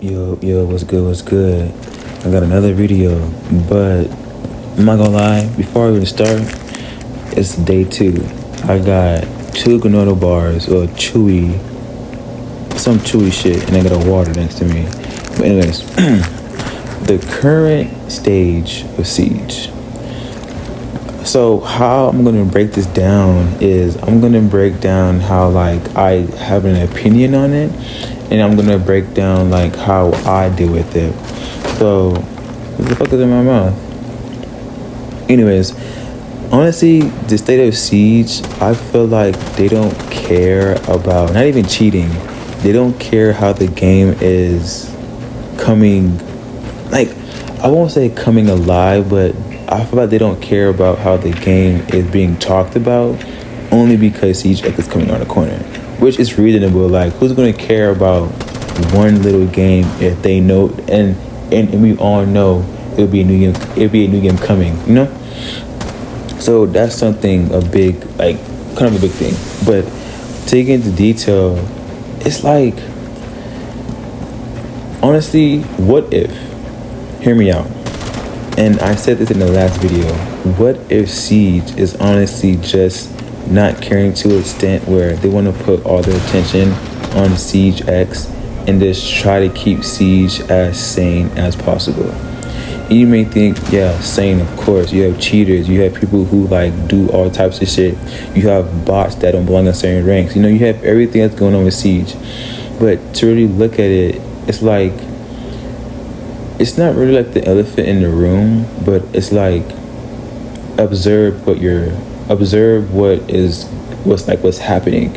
Yo, what's good, what's good? I got another video, but I'm not gonna lie, before I even start, it's day 2. I got 2 granola bars, or some chewy shit, and I got a water next to me. But anyways, the current stage of Siege. So how I'm gonna break this down is I'm gonna break down how I have an opinion on it, and I'm gonna break down how I deal with it. So what the fuck is in my mouth? Anyways, honestly, the state of Siege, I feel like they don't care about not even cheating. They don't care how the game is coming. I won't say coming alive, but I feel like they don't care about how the game is being talked about, only because Siege X is coming around the corner, which is reasonable. Who's gonna care about one little game if they know and we all know it'll be a new game. It'll be a new game coming, you know. So that's something kind of a big thing. But to get into detail, it's honestly, what if? Hear me out. And I said this in the last video. What if Siege is honestly just not caring to an extent where they want to put all their attention on Siege X and just try to keep Siege as sane as possible? And you may think, yeah, sane, of course. You have cheaters. You have people who do all types of shit. You have bots that don't belong in certain ranks. You have everything that's going on with Siege. But to really look at it, it's not really the elephant in the room, but it's observe what's happening,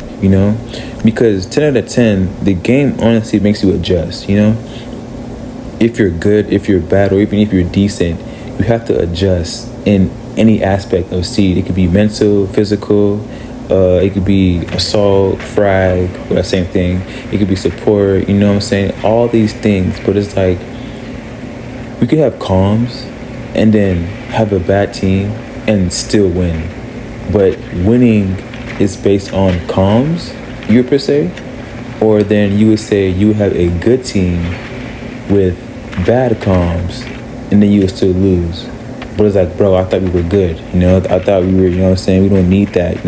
because 10 out of 10, the game honestly makes you adjust, if you're good, if you're bad, or even if you're decent, you have to adjust in any aspect of Siege. It could be mental, physical, it could be assault, frag, or that same thing. It could be support, all these things. But it's we could have comms and then have a bad team and still win. But winning is based on comms, you per se, or then you would say you have a good team with bad comms and then you would still lose. But it's bro, I thought we were good, I thought we were, we don't need that,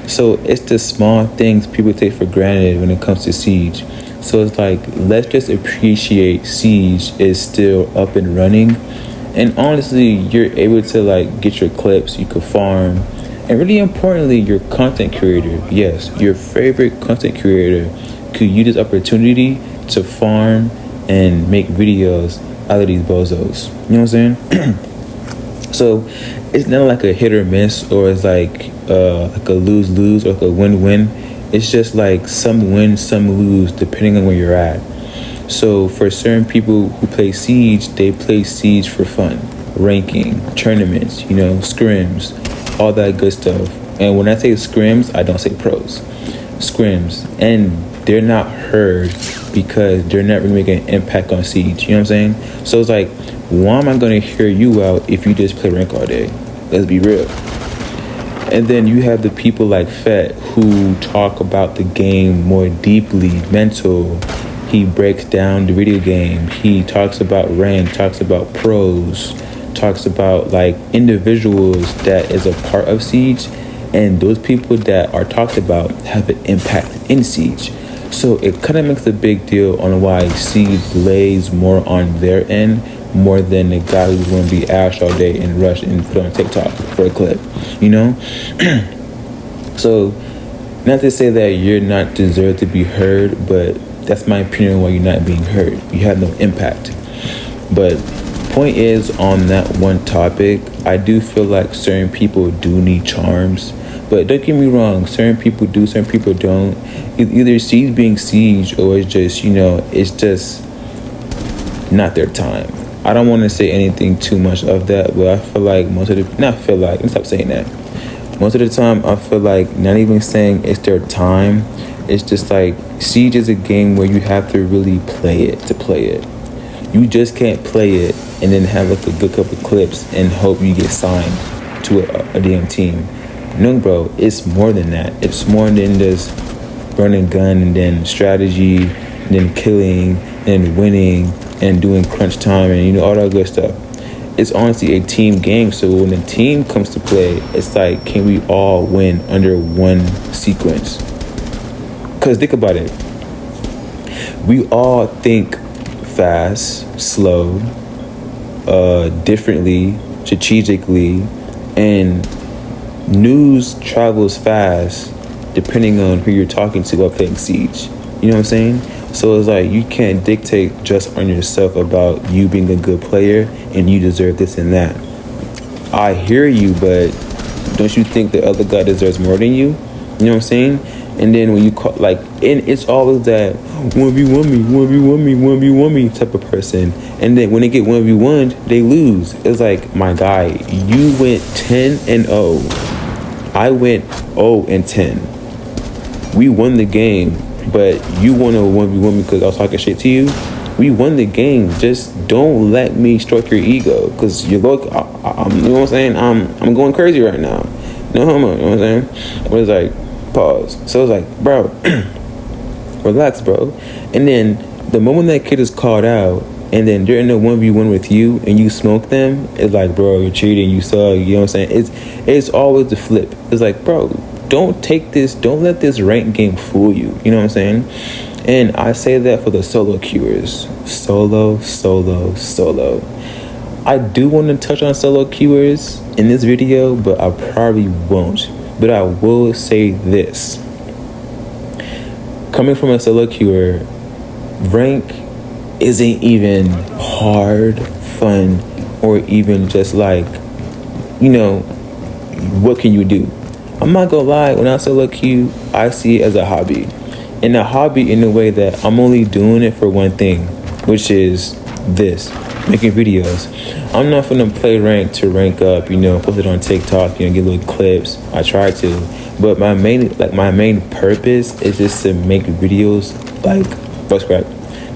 So it's the small things people take for granted when it comes to Siege. So it's let's just appreciate Siege is still up and running. And honestly, you're able to get your clips, you could farm. And really importantly, your content creator, yes, your favorite content creator could use this opportunity to farm and make videos out of these bozos. You know what I'm saying? So it's not a hit or miss, or it's a lose-lose or a win-win. It's just some win, some lose, depending on where you're at. So for certain people who play Siege, they play Siege for fun, ranking, tournaments, scrims, all that good stuff. And when I say scrims, I don't say pros. Scrims. And they're not heard because they're not really making an impact on Siege. You know what I'm saying? So it's why am I going to hear you out if you just play rank all day? Let's be real. And then you have the people like Fett who talk about the game more deeply, mental. He breaks down the video game. He talks about rank, talks about pros, talks about individuals that is a part of Siege. And those people that are talked about have an impact in Siege. So it kind of makes a big deal on why Siege lays more on their end, more than the guy who's going to be Ash all day and rush and put on TikTok for a clip, So, not to say that you're not deserved to be heard, but that's my opinion on why you're not being heard. You have no impact. But point is, on that one topic, I do feel like certain people do need charms. But don't get me wrong, certain people do, certain people don't. Either Siege being Siege, or it's just, it's just not their time. I don't want to say anything too much of that, but I feel like let's stop saying that. Most of the time, I feel not even saying it's their time. It's just Siege is a game where you have to really play it to play it. You just can't play it and then have a good couple clips and hope you get signed to a damn team. No, bro, it's more than that. It's more than just run and gun and then strategy and then killing and winning and doing crunch time and, you know, all that good stuff. It's honestly a team game. So when the team comes to play, it's like, can we all win under one sequence? Because think about it. We all think fast, slow, differently, strategically, and news travels fast depending on who you're talking to while playing Siege. You know what I'm saying? So it's like, you can't dictate just on yourself about you being a good player and you deserve this and that. I hear you, but don't you think the other guy deserves more than you? You know what I'm saying? And then when you call, like, and it's always that 1v1 me, 1v1 me, 1v1 me type of person. And then when they get 1v1'd, they lose. It's like, my guy, you went 10-0. I went 0-10. We won the game, but you want to 1v1 because I was talking shit to you. We won the game. Just don't let me stroke your ego, because you look, I'm, you know what I'm saying? I'm going crazy right now. No homo, you know what I'm saying? But it's like, pause. So it's like, bro, relax, bro. And then the moment that kid is called out, and then they're in a 1v1 with you and you smoke them, it's like, bro, you're cheating, you suck, you know what I'm saying? It's always the flip. It's like, bro, don't let this rank game fool you. You know what I'm saying? And I say that for the solo queuers. Solo. I do want to touch on solo queuers in this video, but I probably won't. But I will say this. Coming from a solo queuer, rank isn't even hard, fun, or even just like, you know, what can you do? I'm not gonna lie, when I solo queue, I see it as a hobby. And a hobby in a way that I'm only doing it for one thing, which is this, making videos. I'm not gonna play rank to rank up, you know, post it on TikTok, you know, get little clips. I try to, but my main purpose is just to make videos, like, voice crack.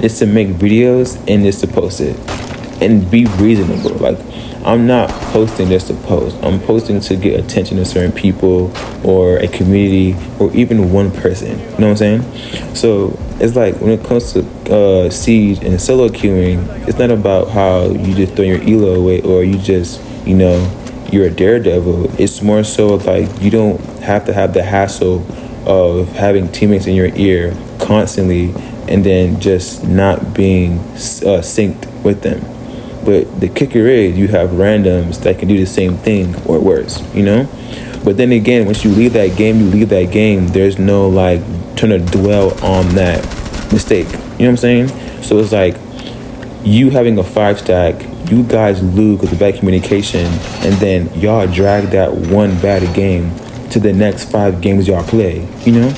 It's to make videos and just to post it and be reasonable. Like, I'm not posting just to post. I'm posting to get attention to certain people or a community or even one person. You know what I'm saying? So it's like, when it comes to Siege and solo queuing, it's not about how you just throw your elo away or you just, you know, you're a daredevil. It's more so like, you don't have to have the hassle of having teammates in your ear constantly and then just not being synced with them. But the kicker is, you have randoms that can do the same thing or worse, you know? But then again, once you leave that game, there's no, like, trying to dwell on that mistake. You know what I'm saying? So it's like, you having a 5-stack, you guys lose with the bad communication, and then y'all drag that one bad game to the next 5 games y'all play, you know?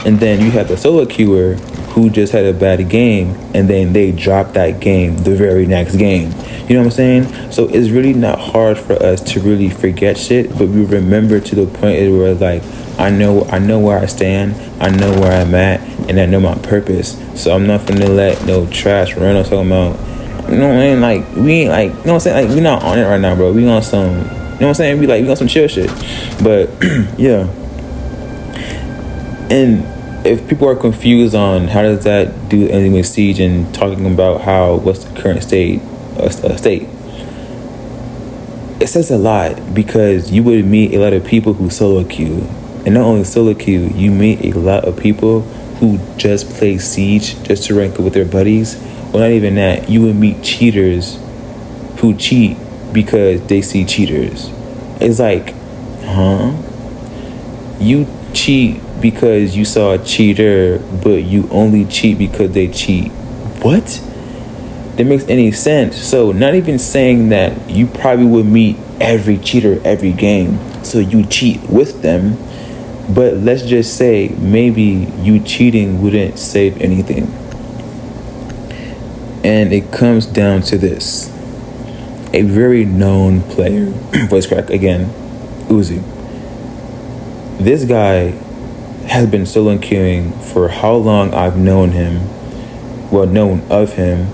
And then you have the solo queuer who just had a bad game, and then they drop that game the very next game. You know what I'm saying? So it's really not hard for us to really forget shit, but we remember to the point where, like, I know where I stand, I know where I'm at, and I know my purpose. So I'm not gonna let no trash run or talking about, you know what I mean? Like, we ain't, like, you know what I'm saying? Like, we not on it right now, bro. We on some, you know what I'm saying? We on some chill shit. But yeah. And if people are confused on how does that do anything with Siege and talking about what's the current state, it says a lot, because you would meet a lot of people who solo queue. And not only solo queue, you meet a lot of people who just play Siege just to rank up with their buddies. Well, not even that. You would meet cheaters who cheat because they see cheaters. It's like, huh? You cheat because you saw a cheater, but you only cheat because they cheat. What? That makes any sense. So not even saying that you probably would meet every cheater every game, so you cheat with them, but let's just say maybe you cheating wouldn't save anything. And it comes down to this. A very known player, voice crack again, Uzi. This guy has been solo queuing for how long I've known him, known of him,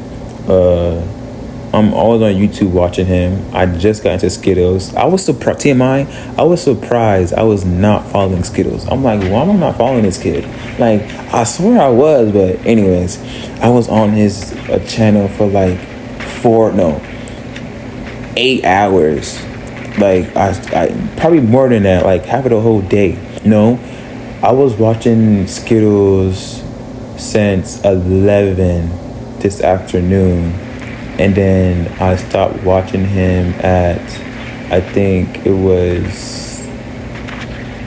I'm always on YouTube watching him. I just got into Skittles. I was surprised. TMI. I was surprised. I was not following Skittles. I'm like, why am I not following this kid? Like, I swear I was, but anyways, I was on his channel for like 8 hours. Like I probably more than that. Like half of the whole day. I was watching Skittles since 11 this afternoon, and then I stopped watching him at, I think it was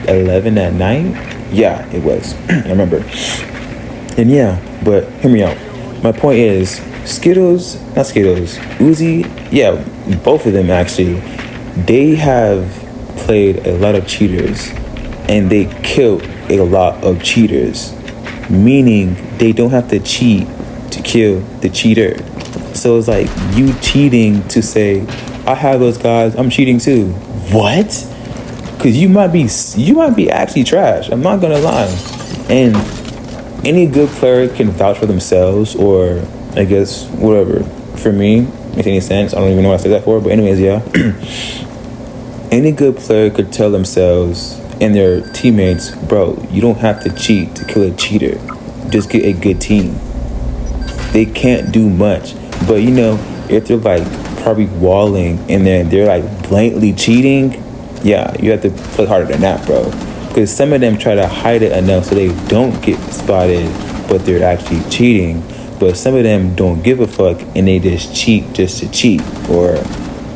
11 at night. Yeah, it was. I remember. And yeah, but hear me out. My point is, not Skittles, Uzi, yeah, both of them actually, they have played a lot of cheaters, and they killed a lot of cheaters, meaning they don't have to cheat to kill the cheater. So it's like you cheating to say, I have those guys, I'm cheating too. What? Because you might be actually trash. I'm not gonna lie. And any good player can vouch for themselves, or I guess whatever. For me, makes any sense. I don't even know what I said that for, but anyways, yeah. Any good player could tell themselves and their teammates, bro, you don't have to cheat to kill a cheater. Just get a good team. They can't do much. But if they're like probably walling and then they're like blatantly cheating, yeah, you have to play harder than that, bro. Because some of them try to hide it enough so they don't get spotted, but they're actually cheating. But some of them don't give a fuck and they just cheat just to cheat, or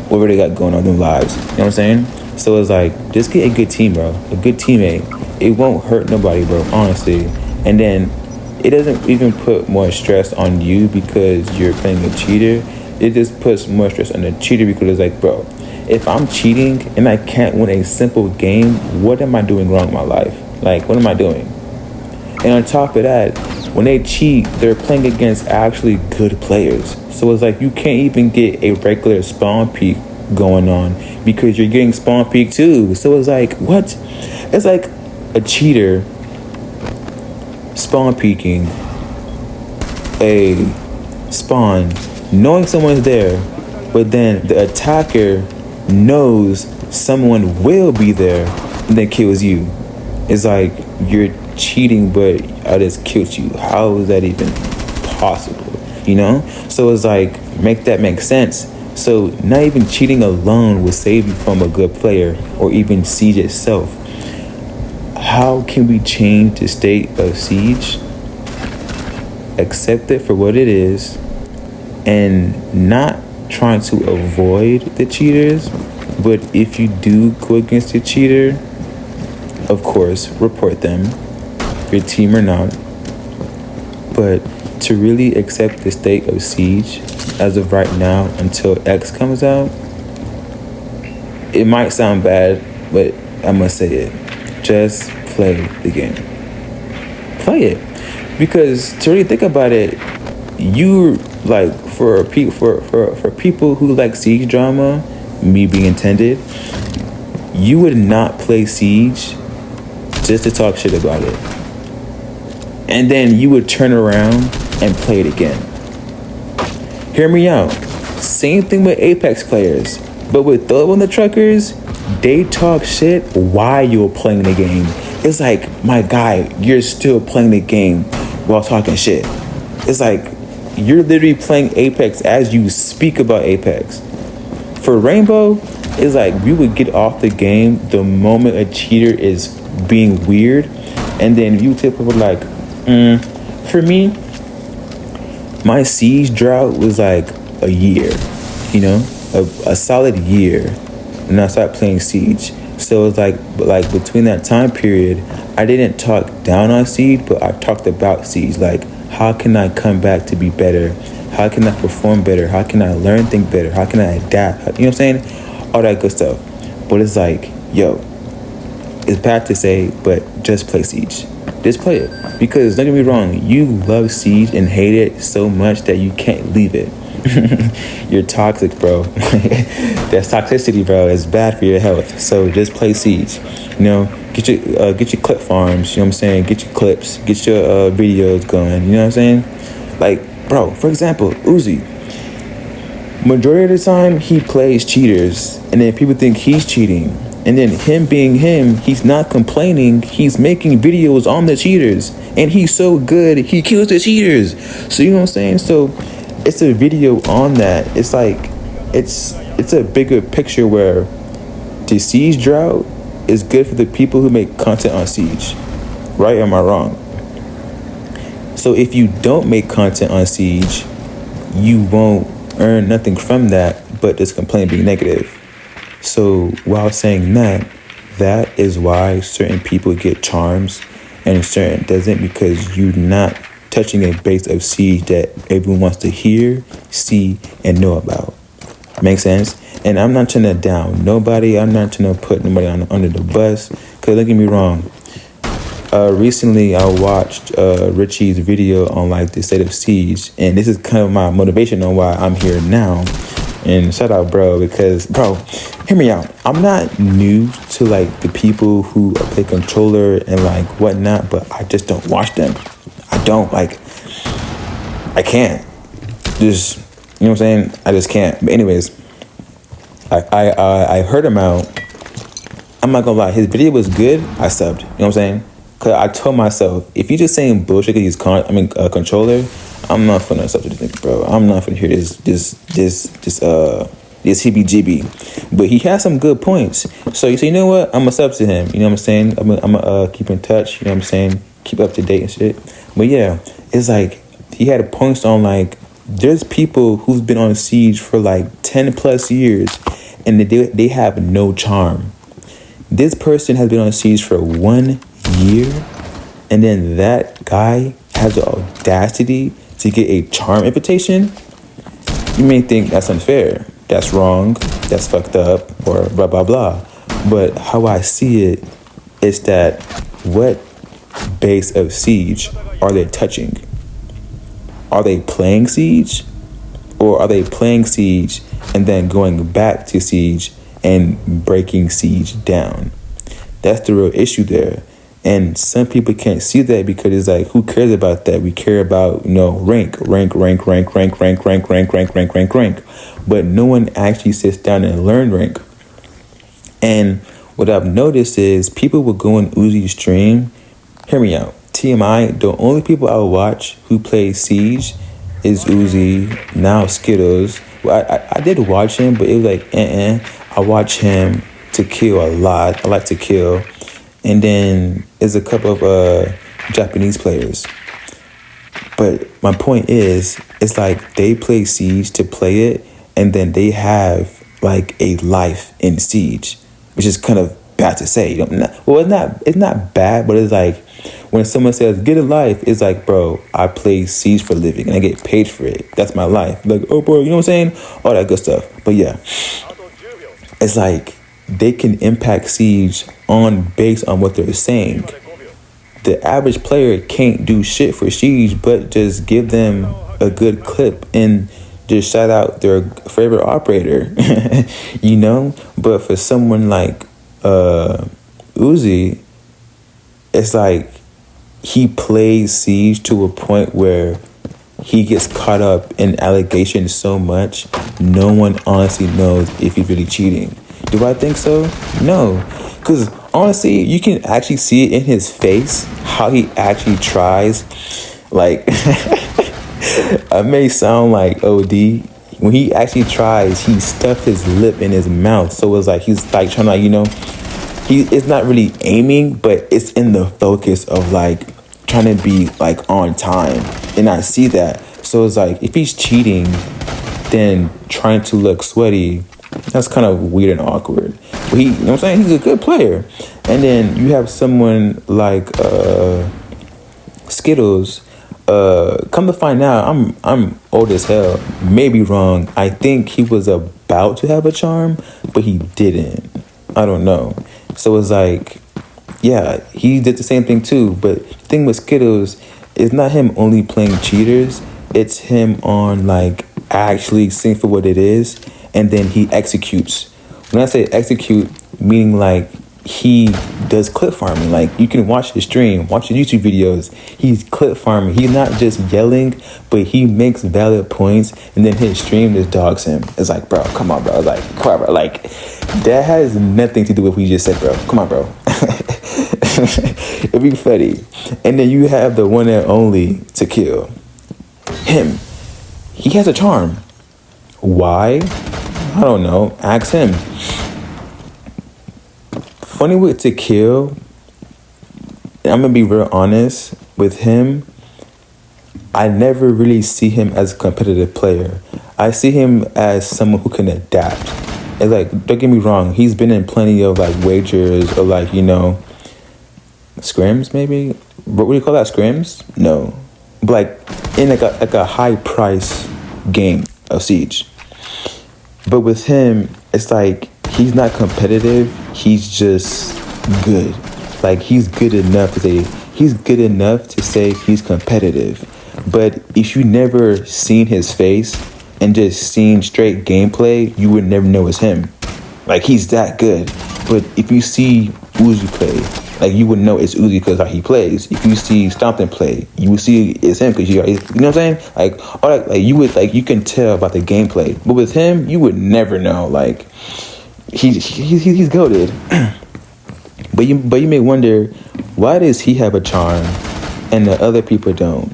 whatever they got going on in their lives. You know what I'm saying? So it's like, just get a good team, bro. A good teammate. It won't hurt nobody, bro, honestly. And then it doesn't even put more stress on you because you're playing a cheater. It just puts more stress on the cheater because it's like, bro, if I'm cheating and I can't win a simple game, what am I doing wrong in my life? Like, what am I doing? And on top of that, when they cheat, they're playing against actually good players. So it's like you can't even get a regular spawn peak going on because you're getting spawn peak too. So it's like, what? It's like a cheater spawn peeking a spawn, knowing someone's there, but then the attacker knows someone will be there and then kills you. It's like you're cheating, but I just killed you. How is that even possible? So it's like, make that make sense. So not even cheating alone will save you from a good player, or even Siege itself. How can we change the state of Siege? Accept it for what it is, and not trying to avoid the cheaters. But if you do go against a cheater, of course, report them, your team or not. But to really accept the state of Siege as of right now until X comes out, it might sound bad, but I must say it. Just play the game. Play it. Because to really think about it, you like for people who like Siege drama, me being intended, you would not play Siege just to talk shit about it. And then you would turn around and play it again. Hear me out. Same thing with Apex players. But with Thug on the Truckers, they talk shit while you're playing the game. It's like, my guy, you're still playing the game while talking shit. It's like, you're literally playing Apex as you speak about Apex. For Rainbow, it's like we would get off the game the moment a cheater is being weird, and then you tip people like, for me, my Siege drought was like a year, a solid year, and I started playing Siege. So it's like between that time period, I didn't talk down on Siege, but I talked about Siege. Like, how can I come back to be better? How can I perform better? How can I learn things better? How can I adapt? You know what I'm saying? All that good stuff. But it's like, yo, it's bad to say, but just play Siege. Just play it. Because don't get me wrong, you love Siege and hate it so much that you can't leave it. You're toxic, bro. That's toxicity, bro. It's bad for your health. So just play Siege. Get your clip farms. You know what I'm saying? Get your clips. Get your videos going. You know what I'm saying? Like, bro, for example, Uzi. Majority of the time, he plays cheaters, and then people think he's cheating. And then him being him, he's not complaining. He's making videos on the cheaters, and he's so good, he kills the cheaters. So you know what I'm saying? So it's a video on that. It's like it's a bigger picture where the Siege drought is good for the people who make content on Siege. Right or am I wrong? So if you don't make content on Siege, you won't earn nothing from that but just complain being negative. So while saying that, that is why certain people get charms and certain doesn't, because you're not touching a base of Siege that everyone wants to hear, see, and know about. Make sense? And I'm not trying to down nobody. I'm not trying to put nobody under the bus. Because don't get me wrong. Recently, I watched Richie's video on like the state of Siege, and this is kind of my motivation on why I'm here now. And shout out, bro, because bro, hear me out. I'm not new to like the people who play controller and like whatnot, but I just don't watch them. I don't like. I can't. Just you know what I'm saying. I just can't. But anyways, I heard him out. I'm not gonna lie. His video was good. I subbed. You know what I'm saying. Cause I told myself, if you just saying bullshit, cause he's controller, I'm not finna sub to this nigga, bro. I'm not finna hear this heebie-jeebie. But he has some good points. So you say, you know what? I'm gonna sub to him. You know what I'm saying? I'm gonna keep in touch. You know what I'm saying? Keep up to date and shit. But yeah, it's like he had points on like there's people who's been on Siege for like 10 plus years, and they have no charm. This person has been on Siege for 1 year, and then that guy has the audacity to get a charm invitation. You may think that's unfair, that's wrong, that's fucked up, or blah blah blah. But how I see it is that what base of Siege are they touching? Are they playing Siege? Or are they playing Siege and then going back to Siege and breaking Siege down? That's the real issue there. And some people can't see that because it's like, who cares about that? We care about, rank. But no one actually sits down and learn rank. And what I've noticed is people will go on Uzi's stream. Hear me out. TMI, the only people I watch who play Siege is Uzi, now Skittles. Well, I did watch him, but it was like, I watch him to kill a lot. I like to kill. And then there's a couple of Japanese players. But my point is, it's like they play Siege to play it, and then they have like a life in Siege, which is kind of bad to say. It's not bad, but it's like when someone says get a life, it's like, bro, I play Siege for a living and I get paid for it. That's my life. Like, oh, bro, you know what I'm saying? All that good stuff. But yeah, it's like they can impact Siege based on what they're saying. The average player can't do shit for Siege, but just give them a good clip and just shout out their favorite operator, But for someone like Uzi, it's like he plays Siege to a point where he gets caught up in allegations so much, no one honestly knows if he's really cheating. Do I think so? No. Because honestly, you can actually see it in his face, how he actually tries. Like, I may sound like OD. When he actually tries, he stuffed his lip in his mouth. So it's like he's like trying to, it's not really aiming, but it's in the focus of like trying to be like on time. And I see that. So it's like if he's cheating, then trying to look sweaty, that's kind of weird and awkward. But you know what I'm saying? He's a good player. And then you have someone like Skittles. Come to find out, I'm old as hell. Maybe wrong. I think he was about to have a charm, but he didn't. I don't know. So it's like, yeah, he did the same thing too. But the thing with Skittles is not him only playing cheaters. It's him on like actually seeing for what it is, and then he executes. When I say execute, meaning like he does clip farming. Like, you can watch his stream, watch his YouTube videos. He's clip farming. He's not just yelling, but he makes valid points, and then his stream just dogs him. It's like, bro, come on, bro. Like, come on, bro. Like, that has nothing to do with what you just said, bro. Come on, bro. It'd be funny. And then you have the one and only To Kill. Him. He has a charm. Why? I don't know. Ask him. Funny with To Kill, I'm gonna be real honest with him. I never really see him as a competitive player. I see him as someone who can adapt. And like, don't get me wrong, he's been in plenty of like wagers or like, you know, scrims maybe. What do you call that? Scrims? No, but like in like a high price game of Siege. But with him, it's like he's not competitive. He's just good. Like, he's good enough to say he's competitive. But if you never seen his face and just seen straight gameplay, you would never know it's him. Like, he's that good. But if you see Uzi play, like, you would know it's Uzi because how he plays. If you see Stompton play, you would see it's him because you know what I'm saying? Like, or like you would, like, you can tell about the gameplay. But with him, you would never know. Like, he's goated. But you may wonder, why does he have a charm and the other people don't?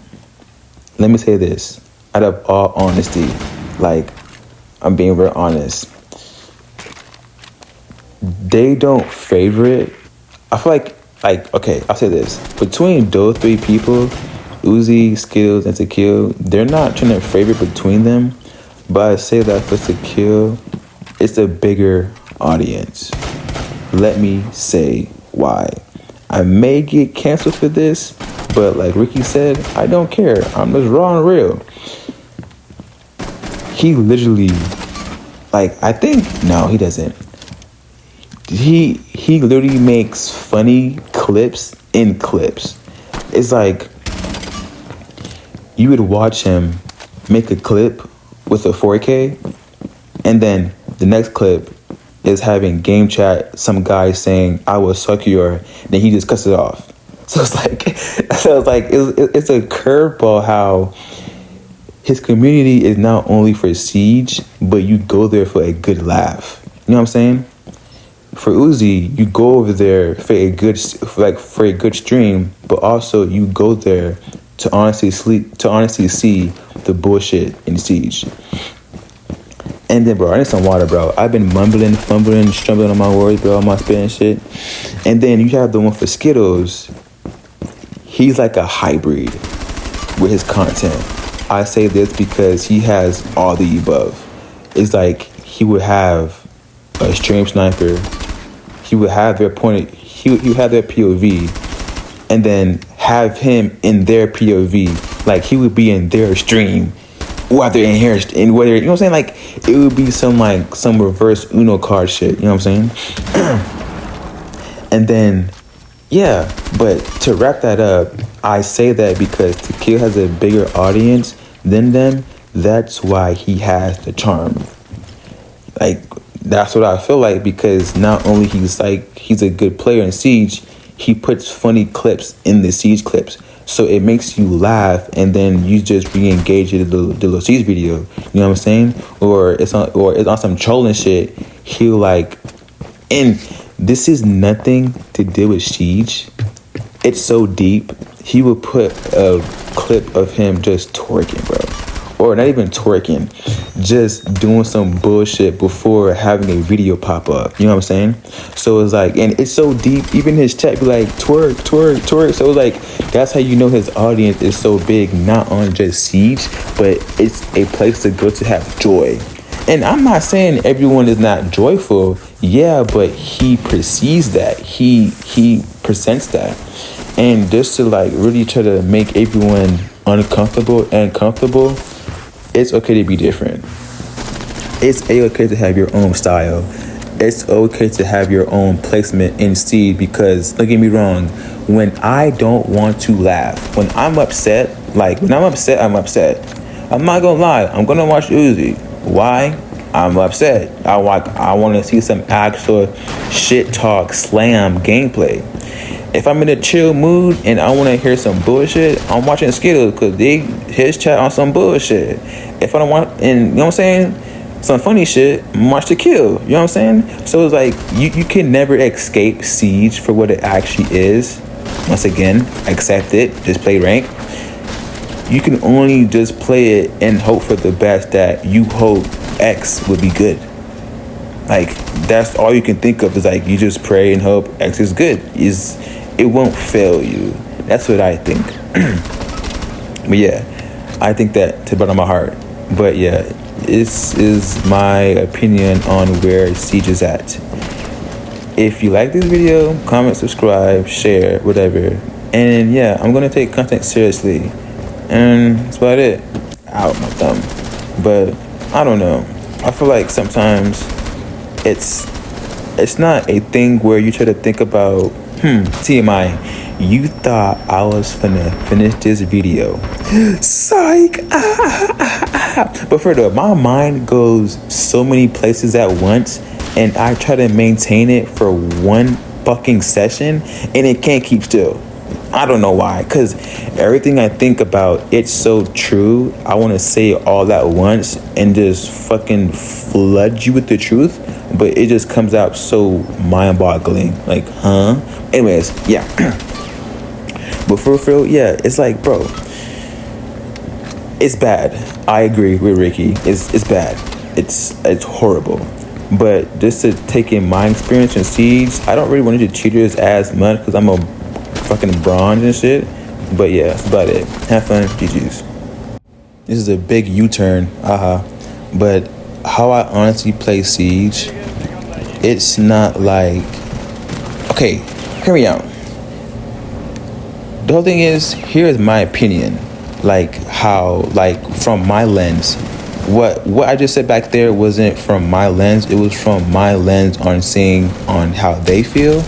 Let me say this, out of all honesty, like, I'm being real honest. They don't favorite. I feel like, okay, I'll say this. Between those three people, Uzi, Skills, and To Kill, they're not trying to favorite between them. But I say that for To Kill, it's a bigger audience. Let me say why. I may get canceled for this, but like Ricky said, I don't care. I'm just raw and real. He literally, like, I think, no, he doesn't. He literally makes funny clips in clips. It's like, you would watch him make a clip with a 4K, and then the next clip is having game chat, some guy saying, I will suck your, then he just cuts it off. So it's like, it's a curveball how his community is not only for Siege, but you go there for a good laugh. You know what I'm saying? For Uzi, you go over there for a good stream, but also you go there to honestly see the bullshit in Siege. And then, bro, I need some water, bro. I've been mumbling, fumbling, strumbling on my words, bro, on my spitting shit. And then you have the one for Skittles. He's like a hybrid with his content. I say this because he has all the above. It's like he would have a stream sniper. He would have their point. He would have their POV, and then have him in their POV. Like, he would be in their stream while they're in here, and whether, you know what I'm saying, like, it would be some reverse Uno card shit. You know what I'm saying? And then, yeah. But to wrap that up, I say that because To Kill has a bigger audience than them. That's why he has the charm. Like, that's what I feel like, because not only he's a good player in Siege, he puts funny clips in the Siege clips. So it makes you laugh, and then you just re-engage in the little Siege video. You know what I'm saying? Or it's on some trolling shit. He'll like, and this is nothing to do with Siege. It's so deep. He will put a clip of him just twerking, bro. Or not even twerking, just doing some bullshit before having a video pop up. You know what I'm saying? So it's like, and it's so deep, even his chat be like, twerk, twerk, twerk. So it's like, that's how you know his audience is so big, not on just Siege, but it's a place to go to have joy. And I'm not saying everyone is not joyful. Yeah, but he perceives that. He presents that. And just to like really try to make everyone uncomfortable and comfortable, it's okay to be different. It's okay to have your own style. It's okay to have your own placement in Siege, because, don't get me wrong, when I don't want to laugh, when I'm upset, I'm upset. I'm not gonna lie, I'm gonna watch Uzi. Why? I'm upset. I want to see some actual shit talk slam gameplay. If I'm in a chill mood and I want to hear some bullshit, I'm watching Skittles because his chat on some bullshit. If I don't want, and you know what I'm saying, some funny shit, watch The Kill. You know what I'm saying? So it's like you can never escape Siege for what it actually is. Once again, accept it. Just play rank. You can only just play it and hope for the best that you hope X would be good. Like that's all you can think of is like you just pray and hope X is good. It won't fail you. That's what I think. But yeah, I think that to the bottom of my heart. But yeah, this is my opinion on where Siege is at. If you like this video, comment, subscribe, share, whatever. And yeah, I'm gonna take content seriously. And that's about it. Out my thumb. But I don't know. I feel like sometimes it's not a thing where you try to think about TMI, you thought I was finna finish this video. Psych! But for the my mind goes so many places at once and I try to maintain it for one fucking session and it can't keep still. I don't know why, because everything I think about, it's so true. I want to say it all at once and just fucking flood you with the truth, but it just comes out so mind-boggling. Like, huh? Anyways, yeah. But for real, yeah, it's like, bro, it's bad. I agree with Ricky. It's bad. It's horrible. But just to take in my experience in Siege, I don't really want to do cheaters as much because I'm a fucking bronze and shit. But yeah, that's about it. Have fun. GG's. This is a big U-turn. But how I honestly play Siege, it's not like... Okay, hear me out. The whole thing is, here's my opinion. Like how, like from my lens. What I just said back there wasn't from my lens. It was from my lens on seeing on how they feel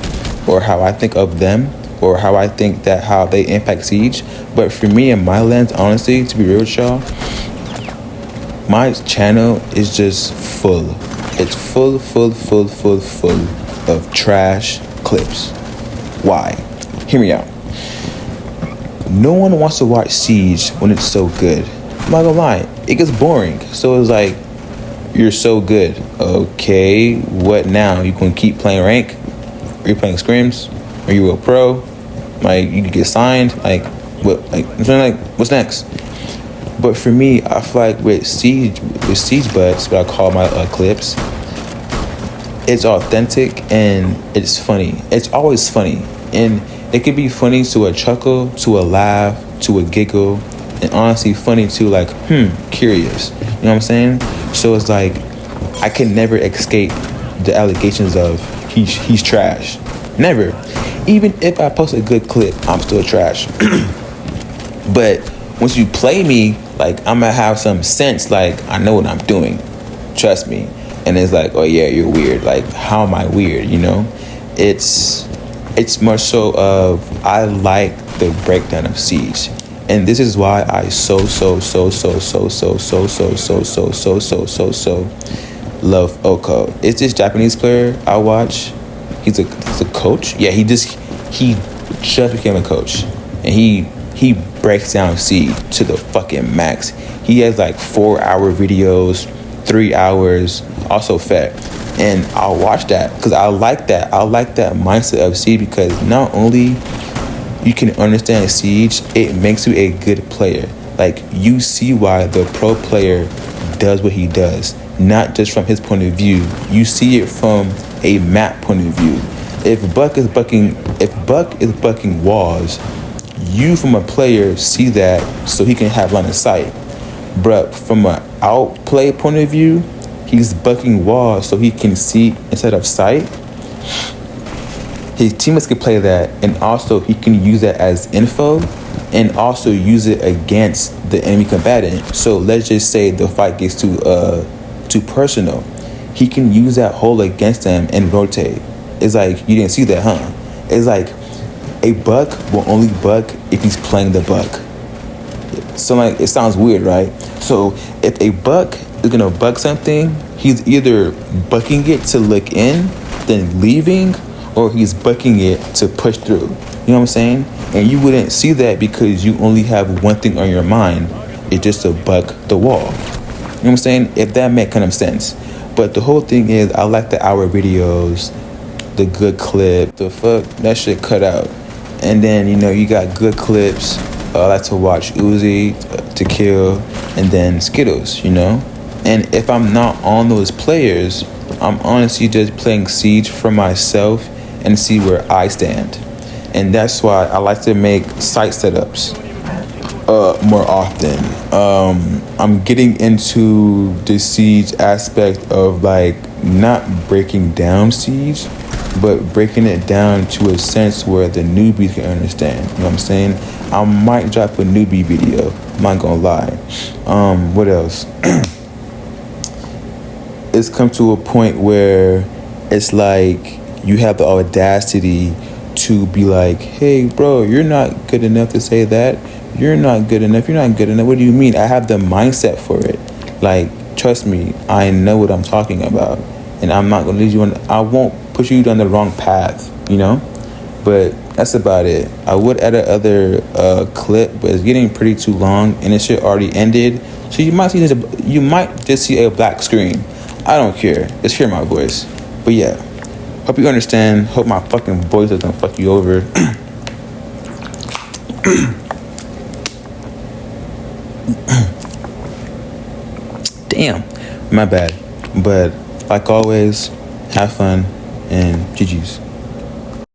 or how I think of them or how I think that how they impact Siege. But for me and my lens, honestly, to be real with y'all, my channel is just full. It's full of trash clips. Why? Hear me out. No one wants to watch Siege when it's so good. I'm not gonna lie, it gets boring. So it's like, you're so good. Okay, what now? You gonna keep playing rank? Are you playing scrims? Are you a pro? Like, you can get signed? Like, what? Like, what's next? But for me, I feel like with Siege Butts, what I call my clips, it's authentic and it's funny. It's always funny. And it could be funny to a chuckle, to a laugh, to a giggle, and honestly funny to like, curious. You know what I'm saying? So it's like, I can never escape the allegations of he's trash. Never. Even if I post a good clip, I'm still trash. But once you play me, like I'm gonna have some sense, like I know what I'm doing. Trust me. And it's like, oh yeah, you're weird. Like, how am I weird? You know? It's more so of I like the breakdown of Siege. And this is why I so love Oko. It's this Japanese player I watch. He's a coach. Yeah, he just became a coach. And he breaks down Siege to the fucking max. He has like 4-hour videos, 3 hours, also fat. And I'll watch that because I like that. I like that mindset of Siege because not only you can understand Siege, it makes you a good player. Like, you see why the pro player does what he does, not just from his point of view. You see it from a map point of view. If Buck is bucking walls, you from a player see that so he can have line of sight. But from an outplay point of view, he's bucking walls so he can see instead of sight. His teammates can play that, and also he can use that as info and also use it against the enemy combatant. So let's just say the fight gets too personal. He can use that hole against them and rotate. It's like, you didn't see that, huh? It's like a buck will only buck if he's playing the buck. So like, it sounds weird, right? So if a buck is gonna buck something, he's either bucking it to look in, then leaving, or he's bucking it to push through. You know what I'm saying? And you wouldn't see that because you only have one thing on your mind. It's just to buck the wall. You know what I'm saying? If that makes kind of sense. But the whole thing is, I like the hour videos, the good clip, the fuck, that shit cut out. And then, you got good clips. I like to watch Uzi, To Kill, and then Skittles, And if I'm not on those players, I'm honestly just playing Siege for myself and see where I stand. And that's why I like to make site setups more often. I'm getting into the Siege aspect of not breaking down Siege, but breaking it down to a sense where the newbies can understand. You know what I'm saying? I might drop a newbie video. I'm not gonna lie. What else? It's come to a point where it's like you have the audacity to be like, hey, bro, you're not good enough to say that. You're not good enough. You're not good enough. What do you mean? I have the mindset for it. Trust me, I know what I'm talking about. And I'm not going to lead you on. I won't push you down the wrong path, But that's about it. I would add another clip, but it's getting pretty too long. And it shit already ended. So you might just see a black screen. I don't care. Just hear my voice. But yeah. Hope you understand. Hope my fucking voice doesn't fuck you over. Damn. My bad. But like always, have fun and GG's.